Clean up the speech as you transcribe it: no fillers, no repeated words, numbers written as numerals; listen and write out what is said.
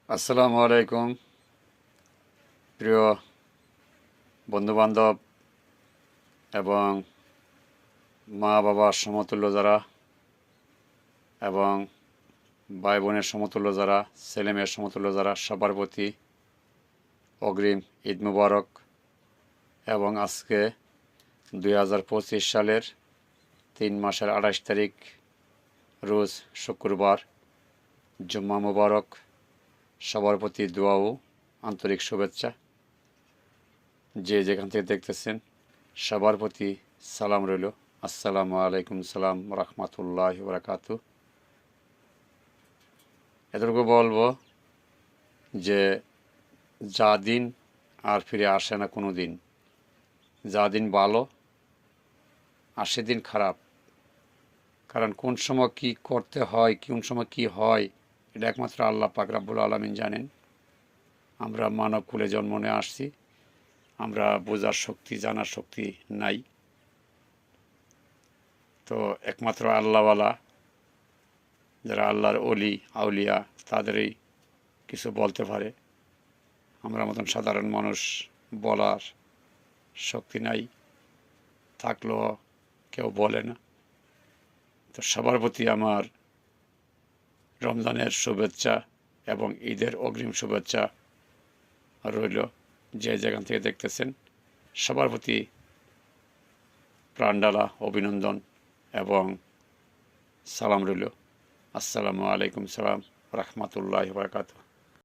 আসসালামু আলাইকুম প্রিয় বন্ধুবান্ধব এবং মা বাবার সমতুল্য যারা এবং ভাই বোনের সমতুল্য যারা ছেলে মেয়ের সমতুল্য যারা সবার প্রতি অগ্রিম ঈদ মুবারক। এবং আজকে 2025 সালের 3 মাসের 28 তারিখ রোজ শুক্রবার, জুম্মা মুবারক। সবার প্রতি দোয়া ও আন্তরিক শুভেচ্ছা। যে যেখান থেকে দেখতেছেন সবার প্রতি সালাম রইল। আসসালামু আলাইকুম সালাম রহমতুল্লাহ বারাকাতু। এতটুকু বলবো যে যা দিন আর ফিরে আসে না কোনো দিন, যা দিন ভালো আর সেদিন খারাপ। কারণ কোন সময় কি করতে হয়, কোন সময় কি হয়, এটা একমাত্র আল্লাহ পাক রব্বুল আলামিন জানেন। আমরা মানব কুলে জন্ম নিয়ে আসছি, আমরা বোঝার শক্তি জানার শক্তি নাই। তো একমাত্র আল্লাহওয়ালা যারা আল্লাহর অলি আউলিয়া তাদেরই কিছু বলতে পারে। আমরা মতন সাধারণ মানুষ বলার শক্তি নাই, থাকলেও কেউ বলে না। তো সবার প্রতি আমার রমজানের শুভেচ্ছা এবং ঈদের অগ্রিম শুভেচ্ছা রইল। যে যেখান থেকে দেখতেছেন সবার প্রতি প্রাণডালা অভিনন্দন এবং সালাম রইল। আসসালামু আলাইকুম সালাম রহমতুল্লাহ বারাকাতুহু।